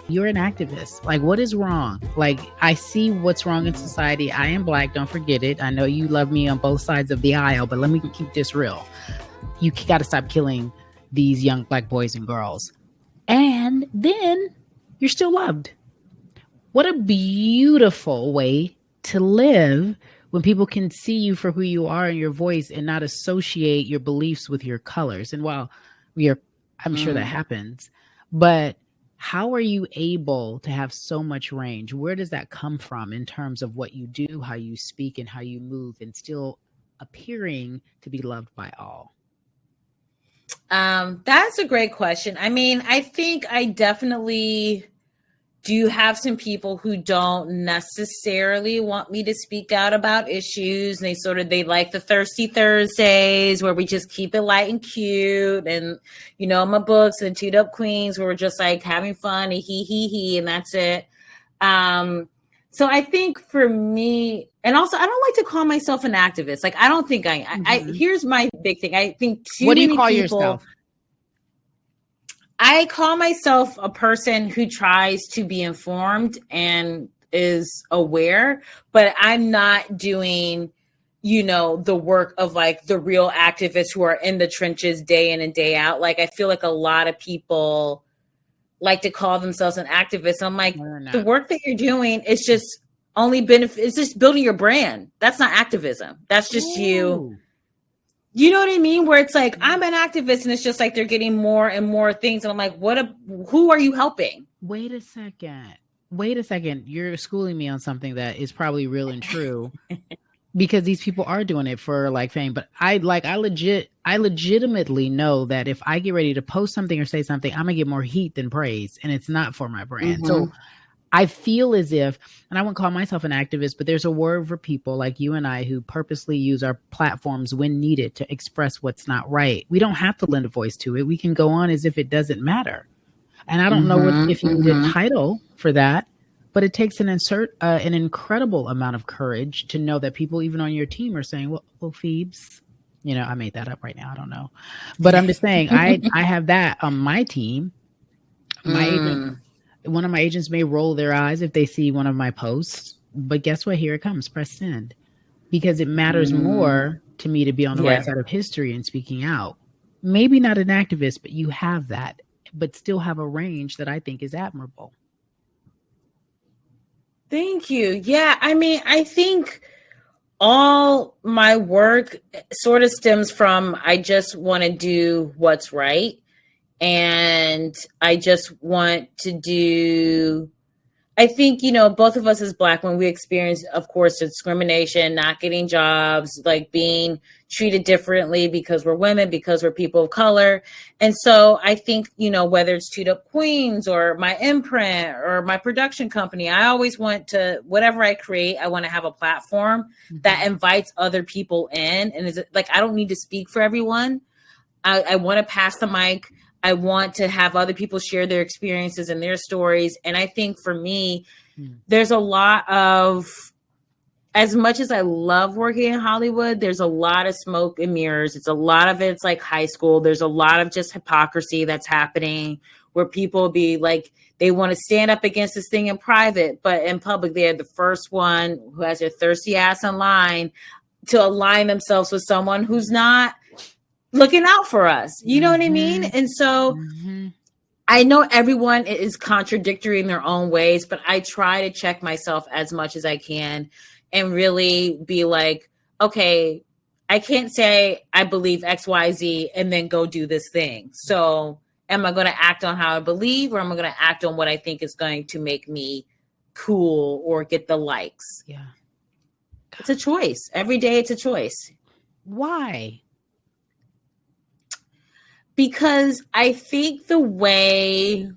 You're an activist. Like, what is wrong? Like, I see what's wrong in society. I am Black. Don't forget it. I know you love me on both sides of the aisle, but let me keep this real. You got to stop killing these young Black boys and girls. And then you're still loved. What a beautiful way to live when people can see you for who you are and your voice and not associate your beliefs with your colors. And while I'm sure that happens, but how are you able to have so much range? Where does that come from in terms of what you do, how you speak, and how you move, and still appearing to be loved by all? That's a great question. I mean, I think I definitely do have some people who don't necessarily want me to speak out about issues. They like the Thirsty Thursdays where we just keep it light and cute. And, my books and Teed Up Queens where we're just like having fun and he, and that's it. So I think for me, and also I don't like to call myself an activist. Like, I don't think I here's my big thing. I think what do you call yourself? I call myself a person who tries to be informed and is aware, but I'm not doing, the work of like the real activists who are in the trenches day in and day out. Like, I feel like a lot of people like to call themselves an activist. I'm like, the work that you're doing is just it's just building your brand. That's not activism. That's just you. You know what I mean? Where it's like, I'm an activist and it's just like they're getting more and more things. And I'm like, who are you helping? Wait a second. You're schooling me on something that is probably real and true because these people are doing it for like fame. But I legitimately know that if I get ready to post something or say something, I'm gonna get more heat than praise, and it's not for my brand. So I feel as if, and I wouldn't call myself an activist, but there's a word for people like you and I who purposely use our platforms when needed to express what's not right. We don't have to lend a voice to it. We can go on as if it doesn't matter. And I don't know if you need a title for that, but it takes an incredible amount of courage to know that people even on your team are saying, well, Phoebes, I made that up right now. I don't know. But I'm just saying, I have that on my team. One of my agents may roll their eyes if they see one of my posts, but guess what? Here it comes. Press send, because it matters more to me to be on the right side of history and speaking out. Maybe not an activist, but you have that, but still have a range that I think is admirable. Thank you. Yeah. I mean, I think all my work sort of stems from, I just want to do what's right. And I just want to do, I think, both of us as Black, when we experience, of course, discrimination, not getting jobs, like being treated differently because we're women, because we're people of color. And so I think, whether it's Teed Up Queens or my imprint or my production company, I always want to, whatever I create, I want to have a platform that invites other people in. And is it like, I don't need to speak for everyone. I want to pass the mic. I want to have other people share their experiences and their stories. And I think for me, there's a lot of, as much as I love working in Hollywood, there's a lot of smoke and mirrors. It's a lot of it's like high school. There's a lot of just hypocrisy that's happening where people be like, they want to stand up against this thing in private, but in public, they're the first one who has their thirsty ass in line to align themselves with someone who's not looking out for us. You know what I mean? And so I know everyone is contradictory in their own ways, but I try to check myself as much as I can and really be like, okay, I can't say I believe X, Y, Z and then go do this thing. So am I going to act on how I believe, or am I going to act on what I think is going to make me cool or get the likes? Yeah. It's a choice. Every day it's a choice. Why? Because I think the way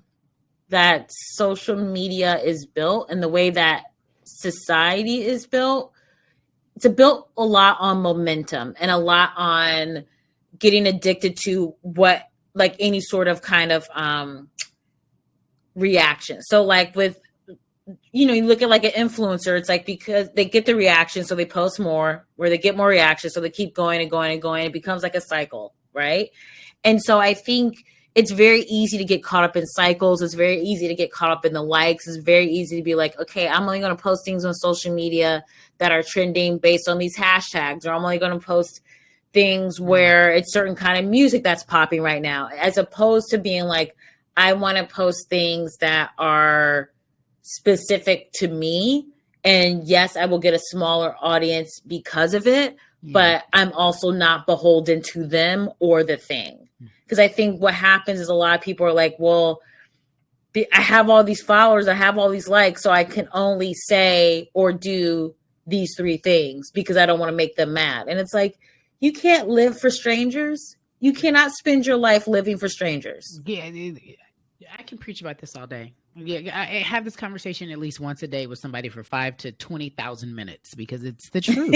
that social media is built and the way that society is built, it's built a lot on momentum and a lot on getting addicted to what, like any sort of kind of reaction. So like with, you look at like an influencer, it's like because they get the reaction, so they post more, where they get more reaction, so they keep going and going and going. It becomes like a cycle, right? And so I think it's very easy to get caught up in cycles. It's very easy to get caught up in the likes. It's very easy to be like, okay, I'm only going to post things on social media that are trending based on these hashtags, or I'm only going to post things where it's certain kind of music that's popping right now, as opposed to being like, I want to post things that are specific to me. And yes, I will get a smaller audience because of it, but I'm also not beholden to them or the thing. Because I think what happens is a lot of people are like, well, I have all these followers, I have all these likes, so I can only say or do these 3 things because I don't want to make them mad. And it's like, you can't live for strangers. You cannot spend your life living for strangers. Yeah, I can preach about this all day. Yeah, I have this conversation at least once a day with somebody for 5 to 20,000 minutes because it's the truth.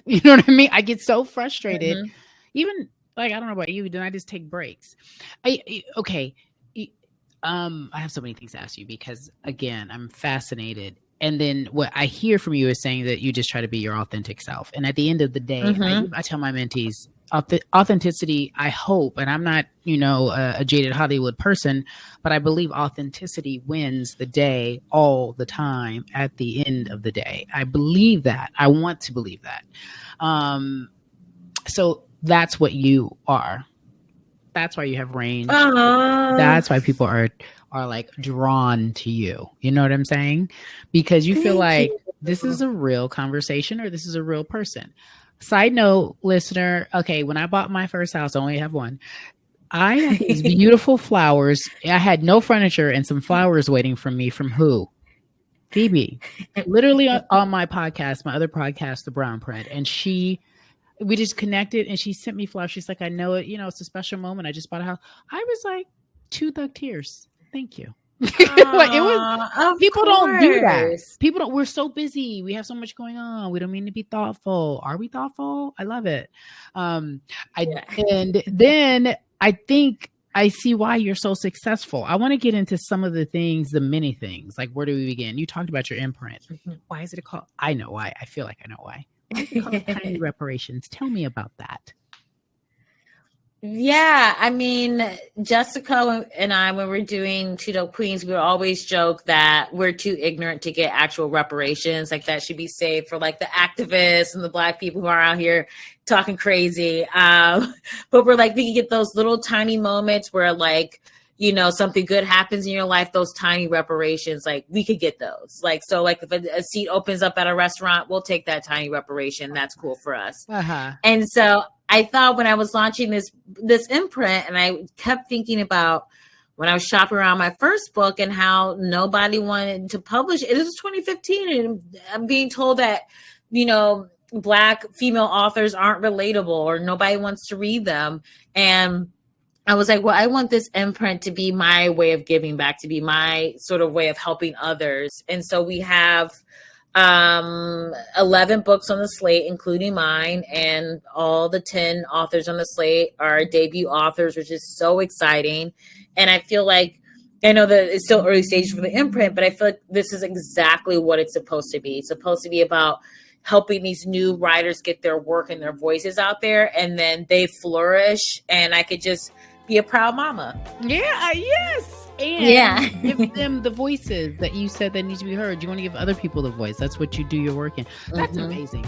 You know what I mean? I get so frustrated. Mm-hmm. Even like, I don't know about you, then I just take breaks. Okay. I have so many things to ask you because, again, I'm fascinated. And then what I hear from you is saying that you just try to be your authentic self. And at the end of the day, I tell my mentees, authenticity, I hope, and I'm not, a jaded Hollywood person, but I believe authenticity wins the day all the time at the end of the day. I believe that. I want to believe that. So that's what you are. That's why you have range. That's why people are like drawn to you. You know what I'm saying? Because you feel like this is a real conversation or this is a real person. Side note, listener. Okay, when I bought my first house, I only have one. I had these beautiful flowers. I had no furniture and some flowers waiting for me from who? Phoebe. Literally on my podcast, my other podcast, The Brown Print. And we just connected and she sent me flowers. She's like, I know it, it's a special moment. I just bought a house. I was like, 2 thug tears. Thank you. Like it was, people don't do that. People don't, we're so busy. We have so much going on. We don't mean to be thoughtful. Are we thoughtful? I love it. And then I think I see why you're so successful. I want to get into some of the things, the many things, like where do we begin? You talked about your imprint. Why is it called? I know why. I feel like I know why. Tiny reparations. Tell me about that. Yeah, I mean, Jessica and I, when we're doing Two Dope Queens, we would always joke that we're too ignorant to get actual reparations. Like that should be saved for like the activists and the Black people who are out here talking crazy. But we're like, we can get those little tiny moments where like, something good happens in your life, those tiny reparations, like we could get those. Like, so like if a seat opens up at a restaurant, we'll take that tiny reparation. That's cool for us. And so I thought when I was launching this imprint, and I kept thinking about when I was shopping around my first book and how nobody wanted to publish it. This was 2015, and I'm being told that, Black female authors aren't relatable or nobody wants to read them. And I was like, well, I want this imprint to be my way of giving back, to be my sort of way of helping others. And so we have 11 books on the slate, including mine, and all the 10 authors on the slate are debut authors, which is so exciting. And I feel like, I know that it's still early stages for the imprint, but I feel like this is exactly what it's supposed to be. It's supposed to be about helping these new writers get their work and their voices out there, and then they flourish, and I could just be a proud mama. Yeah, yes. And give them the voices that you said that need to be heard. You want to give other people the voice. That's what you do your work in. That's amazing.